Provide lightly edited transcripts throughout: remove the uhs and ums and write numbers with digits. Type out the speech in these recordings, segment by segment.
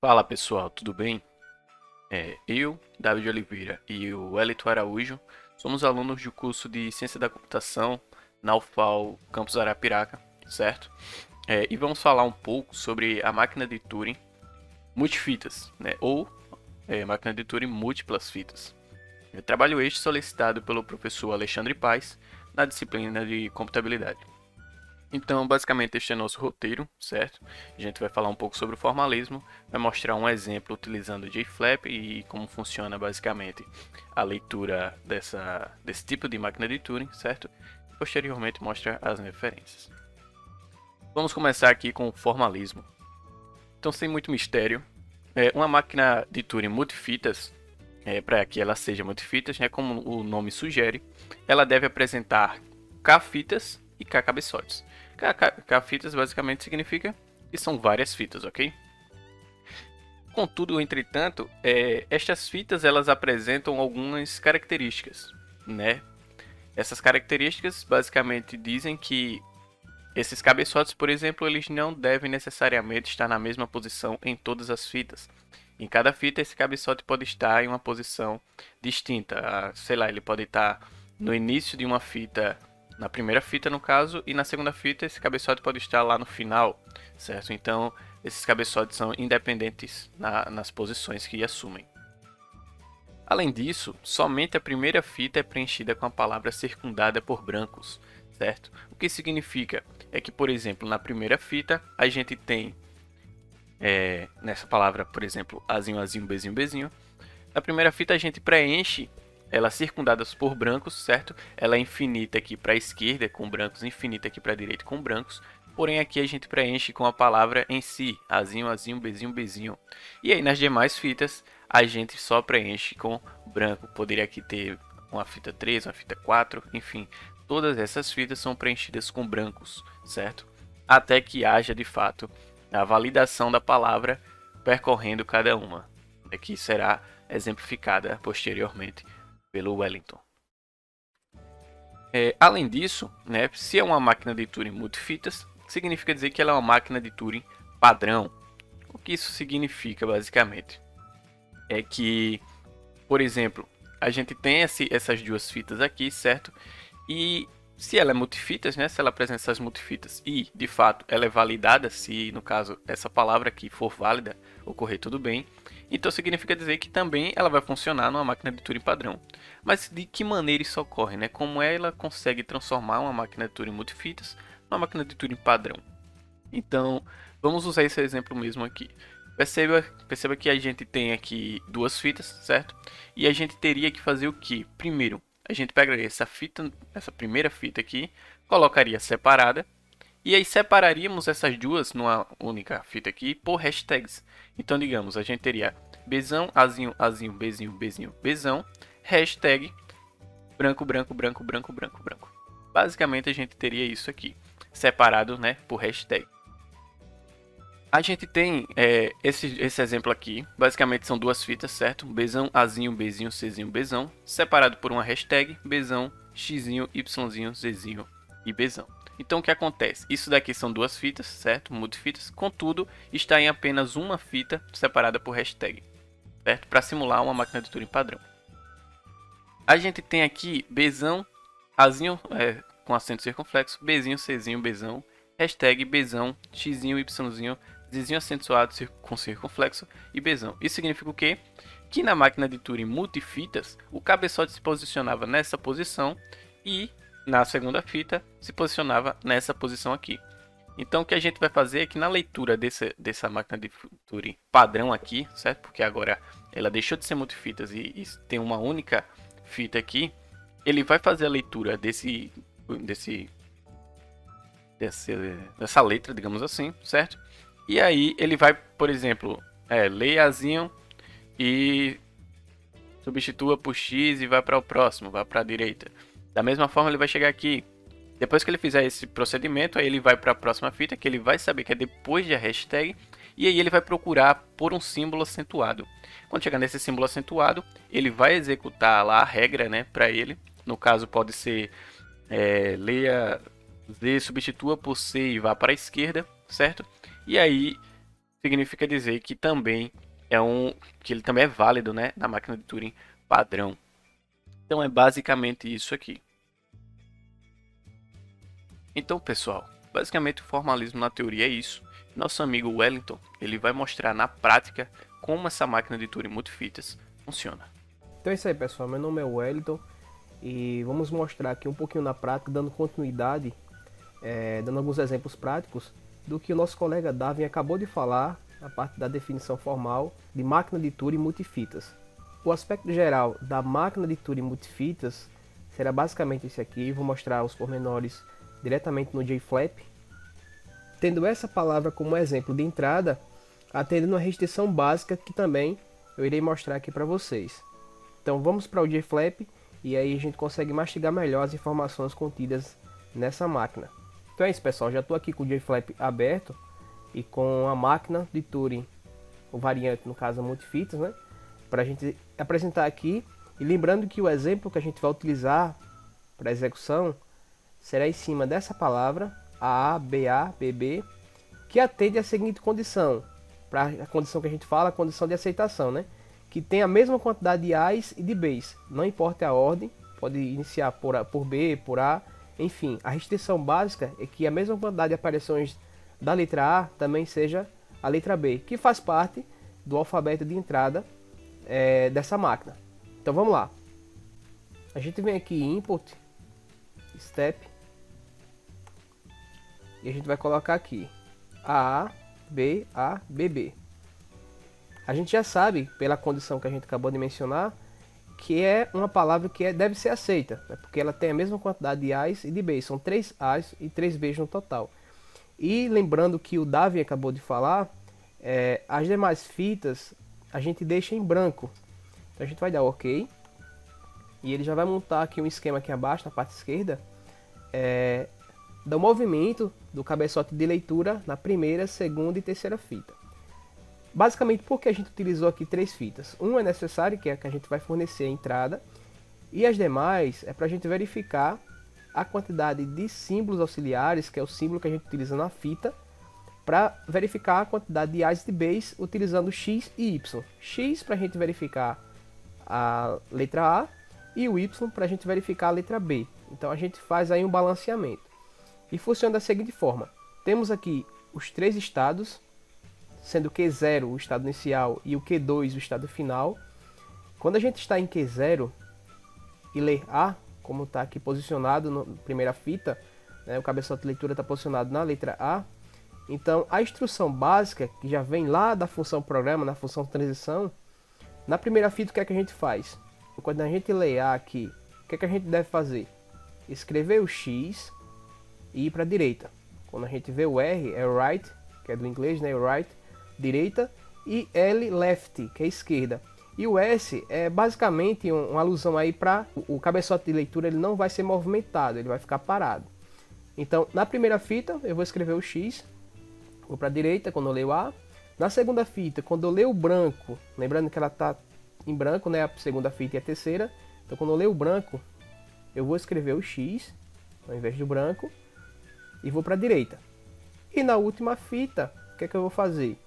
Fala pessoal, tudo bem? Eu, David Oliveira e o Wellington Araújo somos alunos do curso de Ciência da Computação na UFAL Campus Arapiraca, certo? E vamos falar um pouco sobre a máquina de Turing multifitas, né? Ou máquina de Turing múltiplas fitas. Trabalho este solicitado pelo professor Alexandre Paes na disciplina de computabilidade. Então, basicamente, este é nosso roteiro, certo? A gente vai falar um pouco sobre o formalismo, vai mostrar um exemplo utilizando o JFlap e como funciona basicamente a leitura desse tipo de máquina de Turing, certo? Posteriormente, mostra as referências. Vamos começar aqui com o formalismo. Então, sem muito mistério, uma máquina de Turing multifitas, para que ela seja multifitas, né, como o nome sugere, ela deve apresentar K fitas e K cabeçotes. K fitas basicamente significa que são várias fitas, ok? Contudo, entretanto, estas fitas elas apresentam algumas características, né? Essas características basicamente dizem que esses cabeçotes, por exemplo, eles não devem necessariamente estar na mesma posição em todas as fitas. Em cada fita, esse cabeçote pode estar em uma posição distinta. Sei lá, ele pode estar no início de uma fita, na primeira fita no caso, e na segunda fita esse cabeçote pode estar lá no final, certo? Então, esses cabeçotes são independentes nas posições que assumem. Além disso, somente a primeira fita é preenchida com a palavra circundada por brancos, certo? O que significa é que, por exemplo, na primeira fita a gente tem nessa palavra, por exemplo, azinho, azinho, bezinho, bezinho. Na primeira fita a gente preenche ela circundadas por brancos, certo? Ela é infinita aqui para a esquerda com brancos, infinita aqui para a direita com brancos. Porém aqui a gente preenche com a palavra em si, azinho, azinho, bezinho, bezinho. E aí nas demais fitas a gente só preenche com branco. Poderia aqui ter uma fita 3, uma fita 4, enfim. Todas essas fitas são preenchidas com brancos, certo? Até que haja de fato a validação da palavra percorrendo cada uma, que será exemplificada posteriormente pelo Wellington. Além disso, né, se é uma máquina de Turing multifitas, significa dizer que ela é uma máquina de Turing padrão. O que isso significa basicamente? É que, por exemplo, a gente tem essas duas fitas aqui, certo? E se ela é multifitas, né, se ela apresenta essas multifitas e, de fato, ela é validada, se no caso essa palavra aqui for válida, ocorrer tudo bem, então significa dizer que também ela vai funcionar numa máquina de Turing padrão. Mas de que maneira isso ocorre, né? Como ela consegue transformar uma máquina de Turing multifitas numa máquina de Turing padrão? Então, vamos usar esse exemplo mesmo aqui. Perceba que a gente tem aqui duas fitas, certo? E a gente teria que fazer o que? Primeiro, a gente pegaria essa primeira fita aqui, colocaria separada, e aí separaríamos essas duas numa única fita aqui por hashtags. Então, digamos, a gente teria bezão, azinho, azinho, bezinho, bezinho, bezão, hashtag branco, branco, branco, branco, branco, branco. Basicamente, a gente teria isso aqui, separado, né, por hashtag. A gente tem esse exemplo aqui, basicamente são duas fitas, certo? Bezão, azinho, bezinho, czinho, bezão, separado por uma hashtag, bezão, xzinho, yzinho, zzinho e bezão. Então o que acontece? Isso daqui são duas fitas, certo? Multifitas, contudo, está em apenas uma fita separada por hashtag, certo? Para simular uma máquina de Turing padrão. A gente tem aqui bezão, azinho com acento circunflexo, bezinho, czinho, bezão, hashtag bezão, xzinho, yzinho, zzinho acentuado com circunflexo e bezão. Isso significa o quê? Que na máquina de Turing multifitas, o cabeçote se posicionava nessa posição e na segunda fita se posicionava nessa posição aqui. Então o que a gente vai fazer é que na leitura dessa máquina de Turing padrão aqui, certo? Porque agora ela deixou de ser multifitas e tem uma única fita aqui, ele vai fazer a leitura dessa letra, digamos assim, certo? E aí ele vai, por exemplo, ler azinho e substitua por x e vai para o próximo, vai para a direita. Da mesma forma ele vai chegar aqui. Depois que ele fizer esse procedimento, aí ele vai para a próxima fita, que ele vai saber que é depois da hashtag, e aí ele vai procurar por um símbolo acentuado. Quando chegar nesse símbolo acentuado, ele vai executar lá a regra, né, para ele. No caso pode ser leia Z, substitua por C e vá para a esquerda, certo? E aí, significa dizer que também que ele também é válido, né, na máquina de Turing padrão. Então é basicamente isso aqui. Então, pessoal, basicamente o formalismo na teoria é isso. Nosso amigo Wellington, ele vai mostrar na prática como essa máquina de Turing multifitas funciona. Então é isso aí, pessoal. Meu nome é Wellington e vamos mostrar aqui um pouquinho na prática, dando continuidade, dando alguns exemplos práticos do que o nosso colega Darwin acabou de falar, a parte da definição formal de máquina de Turing multifitas. O aspecto geral da máquina de Turing multifitas será basicamente esse aqui. Vou mostrar os pormenores diretamente no JFlap, tendo essa palavra como exemplo de entrada, atendendo uma restrição básica que também eu irei mostrar aqui para vocês. Então vamos para o JFlap e aí a gente consegue mastigar melhor as informações contidas nessa máquina. Então é isso, pessoal, já estou aqui com o JFlap aberto e com a máquina de Turing, o variante no caso multifitas, né, para a gente apresentar aqui. E lembrando que o exemplo que a gente vai utilizar para execução será em cima dessa palavra A, B, A, B, B, que atende à seguinte condição, para a condição que a gente fala, a condição de aceitação, né? Que tem a mesma quantidade de A's e de B's, não importa a ordem, pode iniciar por B, por A, enfim, a restrição básica é que a mesma quantidade de aparições da letra A também seja a letra B, que faz parte do alfabeto de entrada dessa máquina. Então vamos lá, a gente vem aqui em Input, Step, e a gente vai colocar aqui A, B, A, B, B. A gente já sabe, pela condição que a gente acabou de mencionar, que é uma palavra que deve ser aceita, né? Porque ela tem a mesma quantidade de A's e de B's, são 3 A's e 3 B's no total. E lembrando que o Darwin acabou de falar, as demais fitas a gente deixa em branco. Então a gente vai dar OK, e ele já vai montar aqui um esquema aqui abaixo, na parte esquerda, do movimento do cabeçote de leitura na primeira, segunda e terceira fita. Basicamente porque a gente utilizou aqui 3 fitas. Uma é necessária, que é a que a gente vai fornecer a entrada, e as demais é para a gente verificar a quantidade de símbolos auxiliares, que é o símbolo que a gente utiliza na fita, para verificar a quantidade de A's e de B's utilizando X e Y. X para a gente verificar a letra A e o Y para a gente verificar a letra B. Então a gente faz aí um balanceamento. E funciona da seguinte forma: temos aqui os 3 estados, sendo o Q0 o estado inicial e o Q2 o estado final. Quando a gente está em Q0 e lê A, como está aqui posicionado na primeira fita, né, o cabeçote de leitura está posicionado na letra A, então a instrução básica, que já vem lá da função programa, na função transição, na primeira fita o que é que a gente faz? Quando a gente lê A aqui, o que é que a gente deve fazer? Escrever o X e ir para a direita. Quando a gente vê o R, é right, que é do inglês, né, right, direita, e L, left, que é esquerda. E o S é basicamente uma alusão aí para o cabeçote de leitura, ele não vai ser movimentado, ele vai ficar parado. Então, na primeira fita, eu vou escrever o X, vou para a direita quando eu leio A. Na segunda fita, quando eu leio o branco, lembrando que ela está em branco, né, a segunda fita e a terceira, então quando eu leio o branco, eu vou escrever o X, ao invés do branco, e vou para a direita. E na última fita, o que é que eu vou fazer?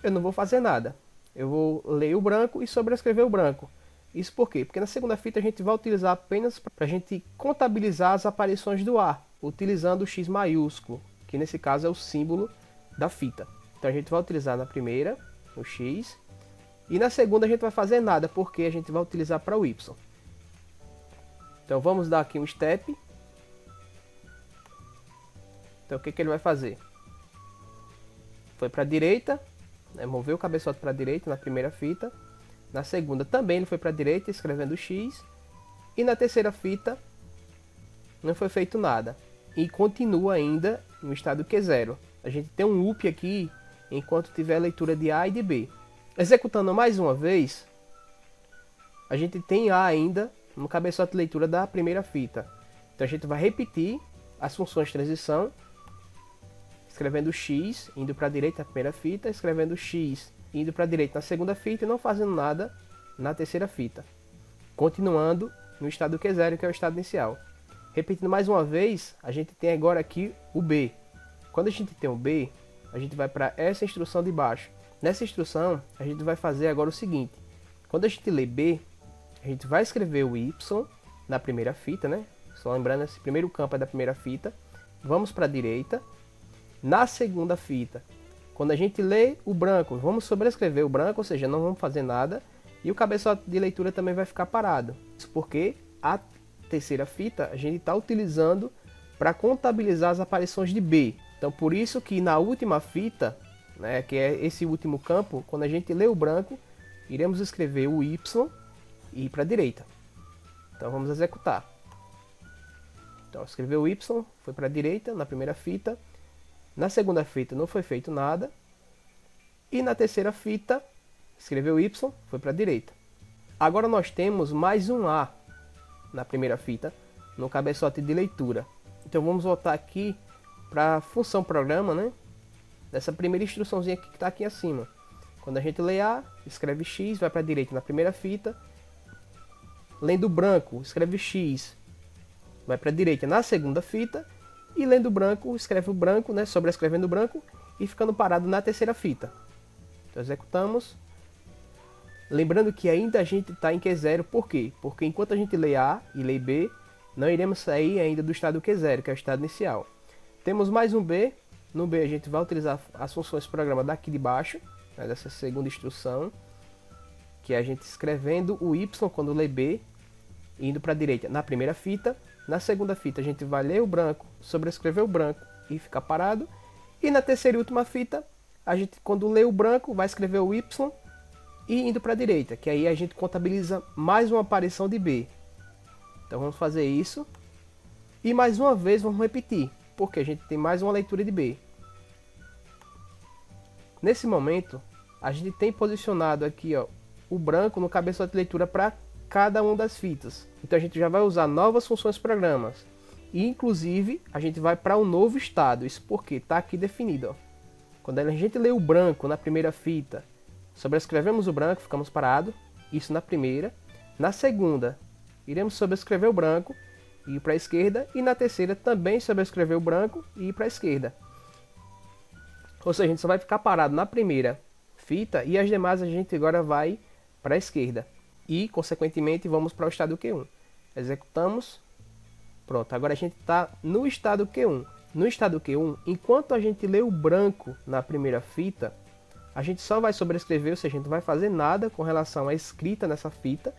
Eu não vou fazer nada. Eu vou ler o branco e sobrescrever o branco. Isso por quê? Porque na segunda fita a gente vai utilizar apenas para a gente contabilizar as aparições do A, utilizando o X maiúsculo, que nesse caso é o símbolo da fita. Então a gente vai utilizar na primeira o X, e na segunda a gente vai fazer nada, porque a gente vai utilizar para o Y. Então vamos dar aqui um step. Então o que ele vai fazer? Foi para a direita, né, moveu o cabeçote para a direita na primeira fita. Na segunda também ele foi para a direita, escrevendo X. E na terceira fita não foi feito nada. E continua ainda no estado Q0. A gente tem um loop aqui enquanto tiver a leitura de A e de B. Executando mais uma vez, a gente tem A ainda no cabeçote de leitura da primeira fita. Então a gente vai repetir as funções de transição, escrevendo X, indo para a direita na primeira fita, escrevendo X, indo para a direita na segunda fita e não fazendo nada na terceira fita. Continuando no estado Q0, que é o estado inicial. Repetindo mais uma vez, a gente tem agora aqui o B. Quando a gente tem o B, a gente vai para essa instrução de baixo. Nessa instrução, a gente vai fazer agora o seguinte. Quando a gente lê B, a gente vai escrever o Y na primeira fita, né? Só lembrando, esse primeiro campo é da primeira fita. Vamos para a direita. Na segunda fita, quando a gente lê o branco, vamos sobrescrever o branco, ou seja, não vamos fazer nada. E o cabeçote de leitura também vai ficar parado. Isso porque a terceira fita a gente está utilizando para contabilizar as aparições de B. Então por isso que na última fita, né, que é esse último campo, quando a gente lê o branco, iremos escrever o Y e ir para a direita. Então vamos executar. Então escreveu o Y, foi para a direita na primeira fita. Na segunda fita não foi feito nada. E na terceira fita, escreveu Y, foi para a direita. Agora nós temos mais um A na primeira fita, no cabeçote de leitura. Então vamos voltar aqui para a função programa, né? Dessa primeira instruçãozinha que está aqui acima. Quando a gente lê A, escreve X, vai para a direita na primeira fita. Lendo branco, escreve X, vai para a direita na segunda fita. E lendo branco, escreve o branco, né? Sobrescrevendo o branco e ficando parado na terceira fita. Então executamos. Lembrando que ainda a gente está em Q0, por quê? Porque enquanto a gente lê A e lê B, não iremos sair ainda do estado Q0, que é o estado inicial. Temos mais um B. No B a gente vai utilizar as funções programa daqui de baixo, né, dessa segunda instrução, que é a gente escrevendo o Y quando lê B, indo para a direita na primeira fita. Na segunda fita a gente vai ler o branco, sobrescrever o branco e ficar parado. E na terceira e última fita, a gente quando lê o branco vai escrever o Y e indo para a direita, que aí a gente contabiliza mais uma aparição de B. Então vamos fazer isso. E mais uma vez vamos repetir, porque a gente tem mais uma leitura de B. Nesse momento, a gente tem posicionado aqui ó, o branco no cabeçote de leitura para cada uma das fitas. Então a gente já vai usar novas funções programas. E inclusive a gente vai para um novo estado. Isso porque está aqui definido. Ó. Quando a gente lê o branco na primeira fita, sobrescrevemos o branco, ficamos parados. Isso na primeira. Na segunda, iremos sobrescrever o branco e ir para a esquerda. E na terceira também sobrescrever o branco e ir para a esquerda. Ou seja, a gente só vai ficar parado na primeira fita e as demais a gente agora vai para a esquerda. E, consequentemente, vamos para o estado Q1. Executamos. Pronto, agora a gente está no estado Q1. No estado Q1, enquanto a gente lê o branco na primeira fita, a gente só vai sobrescrever, ou seja, a gente não vai fazer nada com relação à escrita nessa fita.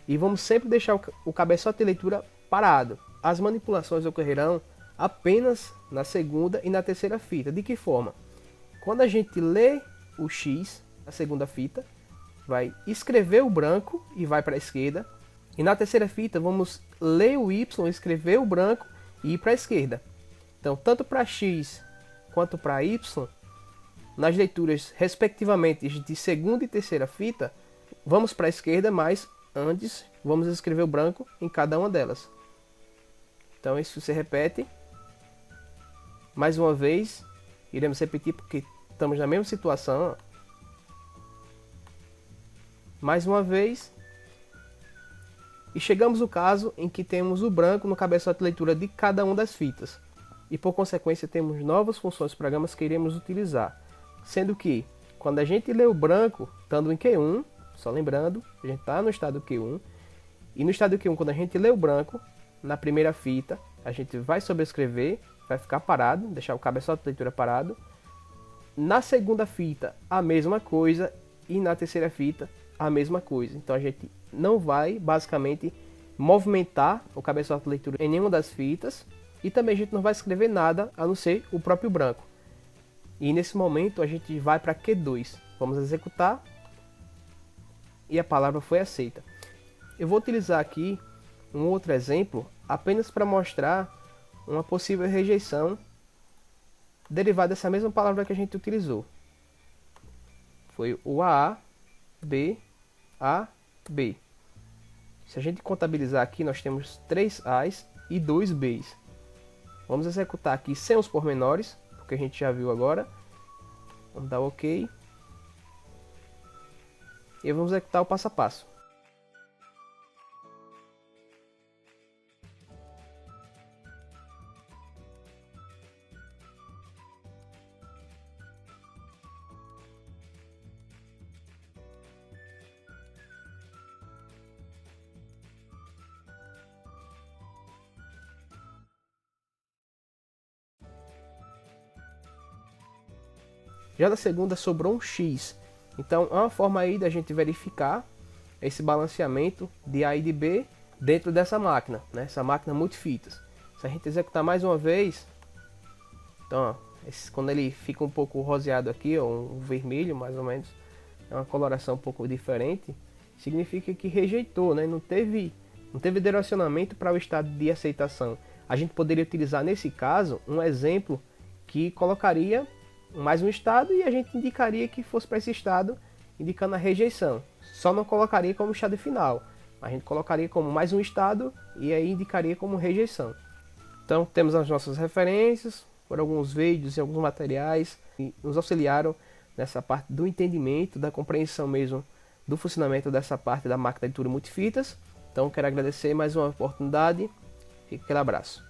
E vamos sempre deixar o cabeçote de leitura parado. As manipulações ocorrerão apenas na segunda e na terceira fita. De que forma? Quando a gente lê o X na segunda fita, vai escrever o branco e vai para a esquerda. E na terceira fita vamos ler o Y, escrever o branco e ir para a esquerda. Então, tanto para X quanto para Y, nas leituras respectivamente de segunda e terceira fita, vamos para a esquerda, mas antes vamos escrever o branco em cada uma delas. Então isso se repete. Mais uma vez, iremos repetir porque estamos na mesma situação. Mais uma vez. E chegamos ao caso em que temos o branco no cabeçote de leitura de cada uma das fitas. E por consequência temos novas funções programas que iremos utilizar. Sendo que quando a gente lê o branco, estando em Q1, só lembrando, a gente está no estado Q1. E no estado Q1, quando a gente lê o branco, na primeira fita, a gente vai sobrescrever, vai ficar parado, deixar o cabeçote de leitura parado. Na segunda fita, a mesma coisa. E na terceira fita, a mesma coisa. Então a gente não vai, basicamente, movimentar o cabeçote de leitura em nenhuma das fitas. E também a gente não vai escrever nada, a não ser o próprio branco. E nesse momento a gente vai para Q2. Vamos executar. E a palavra foi aceita. Eu vou utilizar aqui um outro exemplo, apenas para mostrar uma possível rejeição derivada dessa mesma palavra que a gente utilizou. Foi o A, B, A, B. Se a gente contabilizar aqui, nós temos 3 A's e 2 B's. Vamos executar aqui sem os pormenores, porque a gente já viu agora. Vamos dar OK. E vamos executar o passo a passo. Já na segunda sobrou um X. Então é uma forma aí da gente verificar esse balanceamento de A e de B dentro dessa máquina, né? Essa máquina multifitas. Se a gente executar mais uma vez, então, ó, quando ele fica um pouco roseado aqui, ou um vermelho mais ou menos, é uma coloração um pouco diferente, significa que rejeitou, né? Não teve direcionamento para o estado de aceitação. A gente poderia utilizar nesse caso um exemplo que colocaria mais um estado e a gente indicaria que fosse para esse estado, indicando a rejeição. Só não colocaria como estado final. A gente colocaria como mais um estado e aí indicaria como rejeição. Então temos as nossas referências, por alguns vídeos e alguns materiais que nos auxiliaram nessa parte do entendimento, da compreensão mesmo do funcionamento dessa parte da máquina de leitura multifitas. Então quero agradecer mais uma oportunidade e aquele abraço.